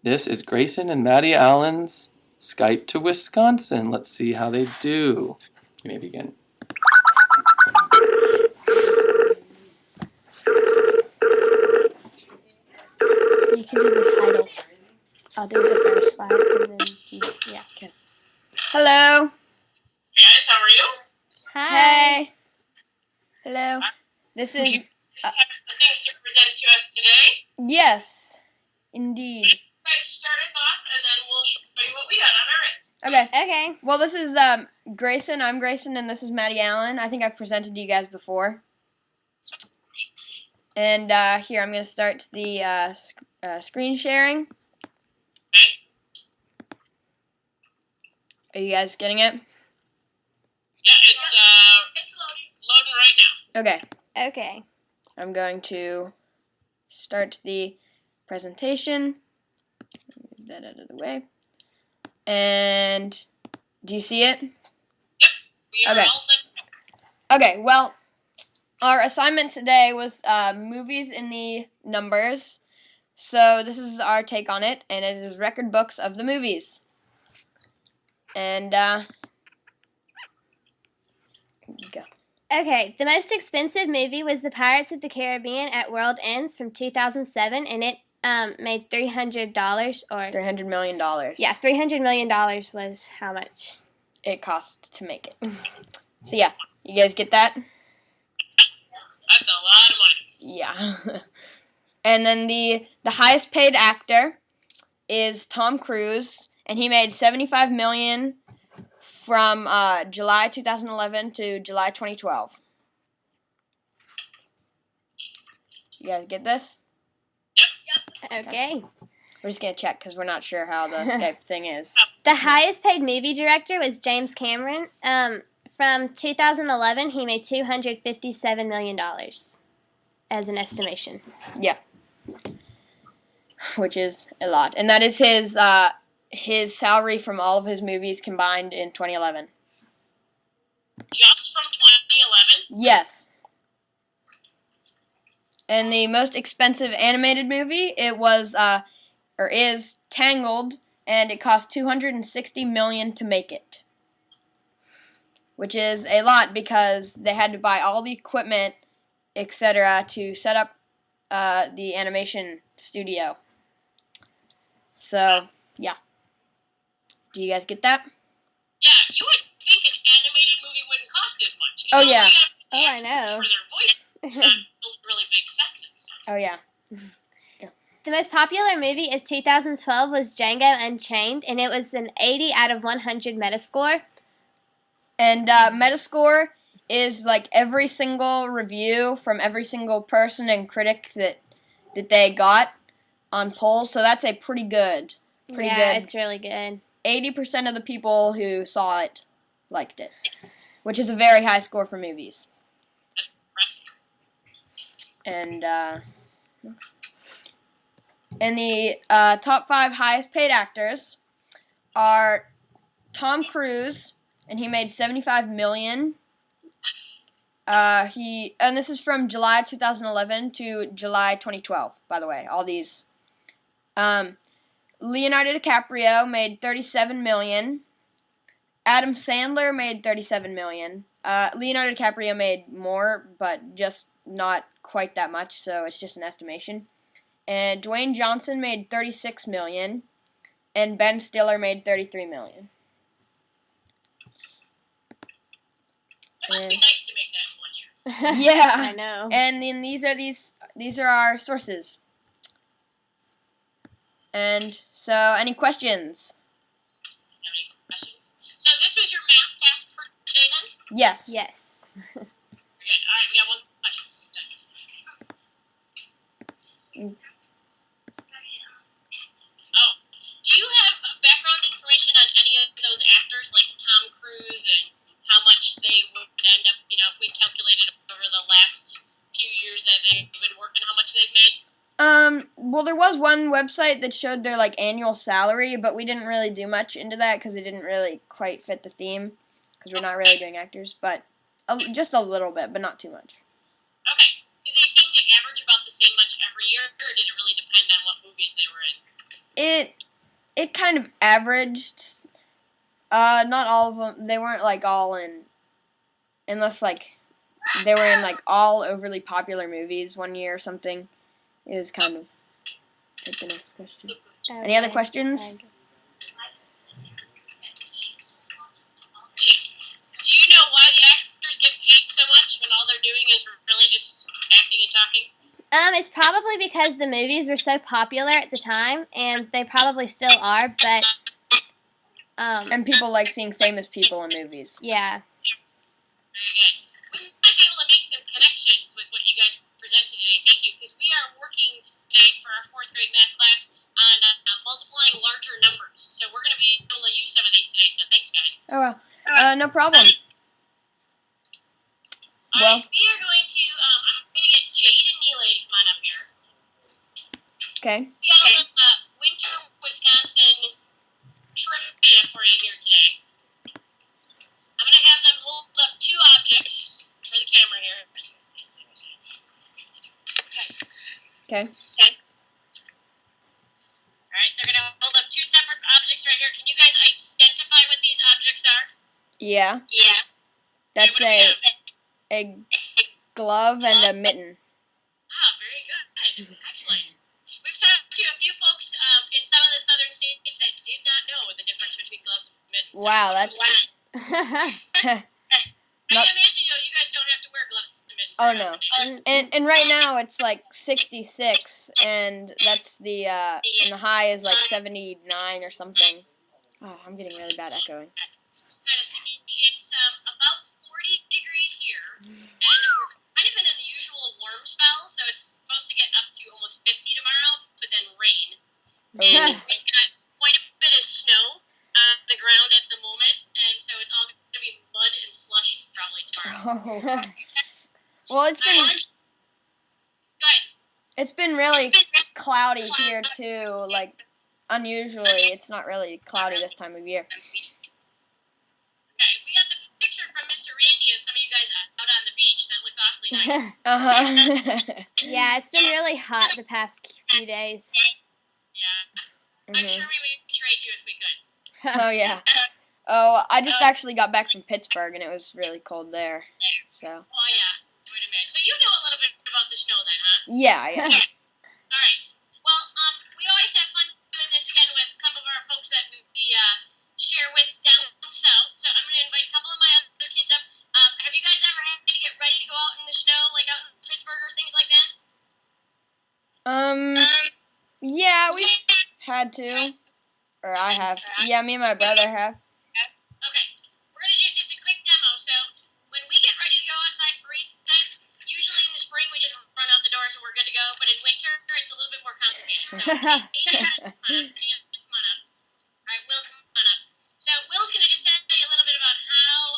This is Grayson and Maddie Allen's Skype to Wisconsin. Let's see how they do. You may begin. You can do the title. I'll do the first slide and then yeah. Okay. Hello. Hey guys, how are you? Hi. Hey. Hello. This is You have some things to present to us today. yes, indeed. You guys start us off, and then we'll show you what we got on our end. Okay. Okay. Well, this is Grayson. I'm Grayson, and this is Maddie Allen. I think I've presented to you guys before. And here, I'm going to start the screen sharing. Okay. Are you guys getting it? Yeah, it's loading right now. Okay. Okay. I'm going to start the presentation. Move that out of the way. And do you see it? Yep, we are Okay. all set. Okay, well, our assignment today was movies in the numbers. So this is our take on it, and it is record books of the movies. And, go. Okay. The most expensive movie was The Pirates of the Caribbean at World Ends from 2007, and it made $300 or $300 million. yeah, $300 million was how much? It cost to make it. So, yeah, you guys get that? That's a lot of money. Yeah. And then the highest paid actor is Tom Cruise, and he made $75 million from July 2011 to July 2012. You guys get this? Okay. We're just going to check because we're not sure how the Skype thing is. The highest paid movie director was James Cameron. From 2011, he made $257 million as an estimation. Yeah. Which is a lot. And that is his salary from all of his movies combined in 2011. Just from 2011? Yes. And the most expensive animated movie, it was, or is, Tangled, and it cost $260 million to make it. Which is a lot because they had to buy all the equipment, etc., to set up the animation studio. So, yeah. Do you guys get that? Yeah, you would think an animated movie wouldn't cost as much. Oh, yeah. Oh, I know. For their voice, not really big sets and stuff. Oh, yeah. The most popular movie of 2012 was Django Unchained, and it was an 80 out of 100 Metascore. And Metascore is like every single review from every single person and critic that they got on polls. So that's a pretty good. Pretty yeah, good. it's really good. 80% of the people who saw it liked it, which is a very high score for movies. And the top 5 highest paid actors are Tom Cruise, and he made $75 million. And this is from July 2011 to July 2012, by the way, all these. Leonardo DiCaprio made $37 million. Adam Sandler made $37 million. Leonardo DiCaprio made more, but just not quite that much, so it's just an estimation. And Dwayne Johnson made $36 million, and Ben Stiller made $33 million. It must be nice to make that in 1 year. Yeah, I know. And then these are our sources. And so, any questions? Any questions? So this was your math task for today then? Yes. Yes. Good. All right, we got one question. Oh, do you have background information on any of those actors, like Tom Cruise, and how much they would end up, if we calculated over the last few years that they've been working, how much they've made? Well, there was one website that showed their, annual salary, but we didn't really do much into that because it didn't really quite fit the theme because we're not really doing actors, but just a little bit, but not too much. Okay. Do they seem to average about the same much every year, or did it really depend on what movies they were in? It kind of averaged. Not all of them. They weren't like all in, unless like they were in like all overly popular movies one year or something. It was kind of. Take the next question. Any other questions? Do you know why the actors get paid so much when all they're doing is really just acting and talking? It's probably because the movies were so popular at the time, and they probably still are. But And people like seeing famous people in movies. yeah. Very good. We might be able to make some connections with what you guys presented today. Thank you, because we are working today for our 4th grade math class on multiplying larger numbers. So we're going to be able to use some of these today. So thanks, guys. Oh well. No problem. Well. We are going to. I'm going to get Jade and Neela to come on up here. Okay. We got a little winter Wisconsin trivia for you here today. I'm going to have them hold up 2 objects for the camera here. Okay. Alright, they're going to hold up 2 separate objects right here. Can you guys identify what these objects are? Yeah. Yeah. That's a glove and a mitten. Ah, very good. Excellent. We've talked to a few folks in some of the southern states that did not know the difference between gloves and mittens. Wow, that's. I imagine you guys don't have to wear gloves and mittens. Oh no. And right now it's like 66, and that's the and the high is like 79 or something. Oh, I'm getting really bad echoing. It's kind of sticky. It's about 40 degrees here, and we're kind of in an unusual warm spell, so it's supposed to get up to almost 50 tomorrow, but then rain. And we've got quite a bit of snow on the ground at the moment, and so it's all going to be mud and slush probably tomorrow. Oh. Well, it's been. Go ahead. It's been really cloudy here too. Like unusually, it's not really cloudy this time of year. Okay, we got the picture from Mr. Randy of some of you guys out on the beach. That looked awfully nice. Yeah, it's been really hot the past few days. Yeah. I'm sure we would trade you if we could. Oh yeah. Oh, I just actually got back from Pittsburgh and it was really cold there. So. Oh yeah. Wait a minute. So you know a little bit about the snow then, huh? Yeah. All right. Well, we always have fun doing this again with some of our folks that we share with down south. So I'm going to invite a couple of my other kids up. Have you guys ever had to get ready to go out in the snow, like out in Pittsburgh or things like that? Yeah, we had to. Or I have. Yeah, me and my brother have. Okay. We're going to do just a quick demo. So when we get ready to go outside for recess, usually in the spring we just run out the doors and we're good to go. But in winter, it's a little bit more complicated. So come on up. All right, Will, come on up. So Will's going to just tell you a little bit about how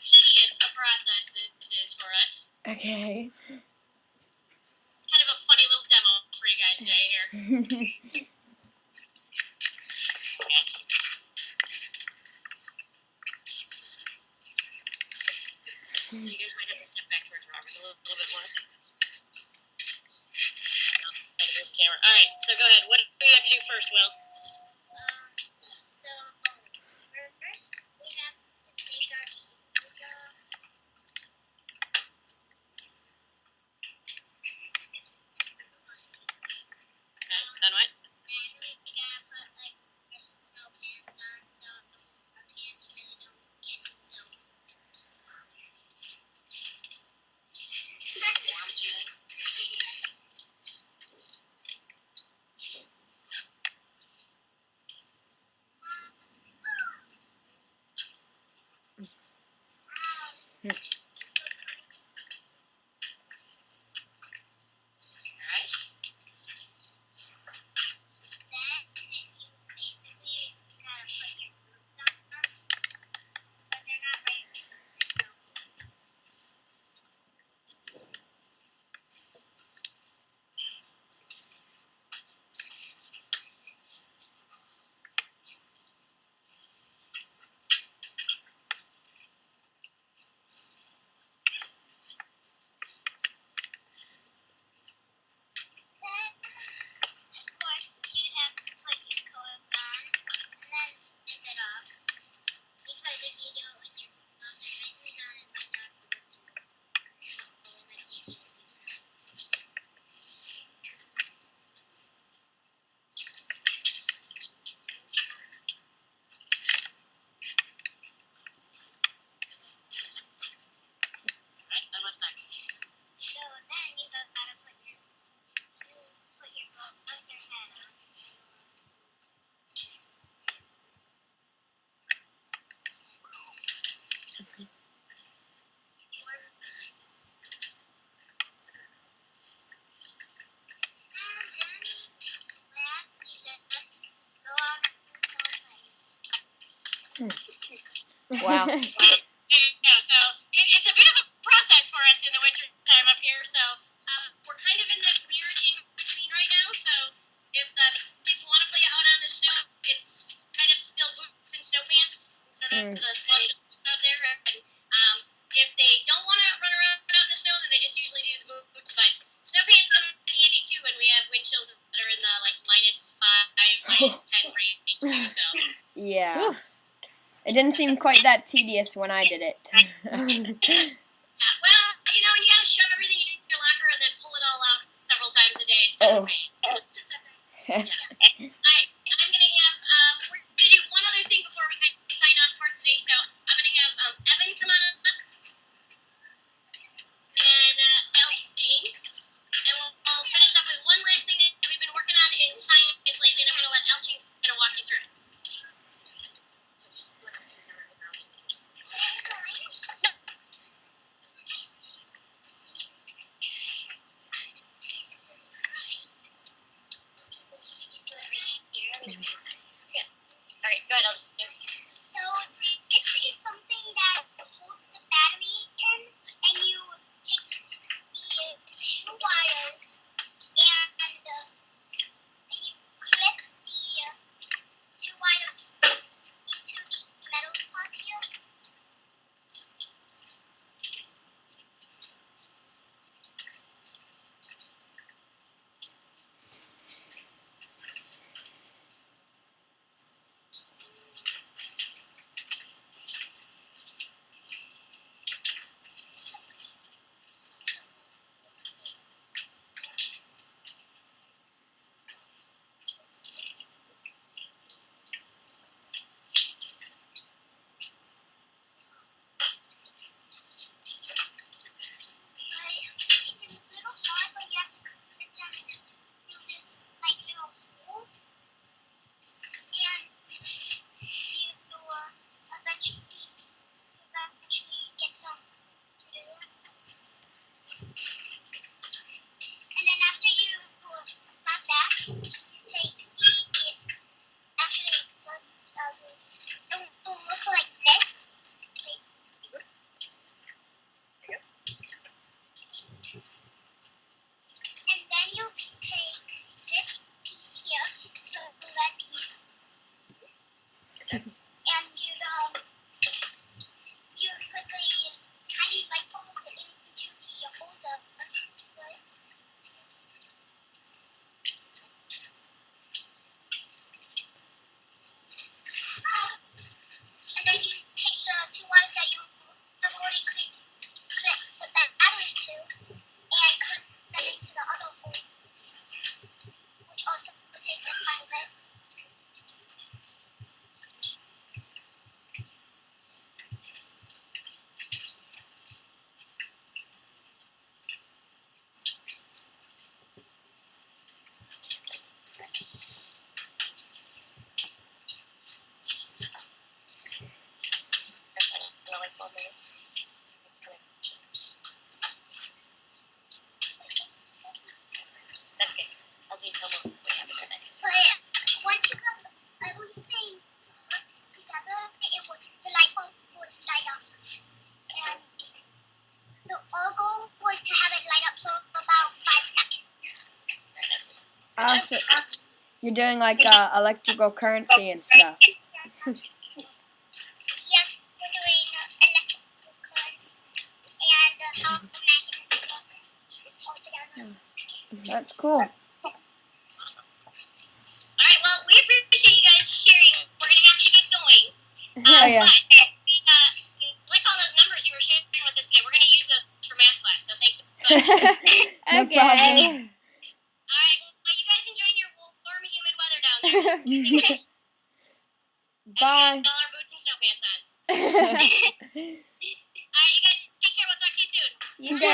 tedious a process this is for us. Okay. Kind of a funny little demo for you guys today here. So you guys might have to step back towards Robert a little bit more. Move the camera. All right, so go ahead. What do we have to do first, Will? So first we have to take our shoes off. Then what? Then we gotta put like our snow pants on so our pants really don't get soaked. Warm today. All right. Then you basically gotta put your boots on, but they're not right for the snow. Wow. There you go. So it's a bit of a process for us in the winter time up here. So we're kind of in this weird in between right now. So if the kids want to play out on the snow, it's kind of still boots and snow pants instead of the slush that's out there. And if they don't want to run around out in the snow, then they just usually do the boots. But snow pants come in handy too when we have wind chills that are in the like -5, -10 range too. So. Yeah. It didn't seem quite that tedious when I did it. Well, you know, and you gotta shove everything in your locker and then pull it all out several times a day. It's kind of pain. I'm gonna have we're gonna do one other thing before we kind of sign off for today. So I'm gonna have Evan come on up and Elgene, and we'll finish up with one last thing that we've been working on in science lately, and I'm gonna let Elgene kind of walk you through it. Alright, go ahead, So this is something that holds the battery in, and you take the two wires and you clip the two wires into the metal parts here. It's a little hard, but you have to clip them through this like little hole, and you eventually get them to do it. And then after you have that, you take actually it will look like this. Wait. And then you'll take this piece here, so the red piece, and you put the tiny light bulb into the holder. And then you take the two wires that you have already clipped the battery to and clip them into the other holes, which also takes a tiny bit. That's okay. I'll detail more what happened next. But once you have everything put together, the light bulb would light up. And our goal was to have it light up for about 5 seconds. So you're doing like electrical currency and stuff. Yes, we're doing electrical currents and how magnets work all together. That's cool. Awesome. Alright, well, we appreciate you guys sharing. We're going to have to get going. Oh, yeah. But we like all those numbers you were sharing with us today. We're going to use those for math class, so thanks so much. No Okay. problem. Alright, well, you guys enjoying your warm, humid weather down there. Bye. With all our boots and snow pants on. Alright, you guys take care. We'll talk to you soon. You too.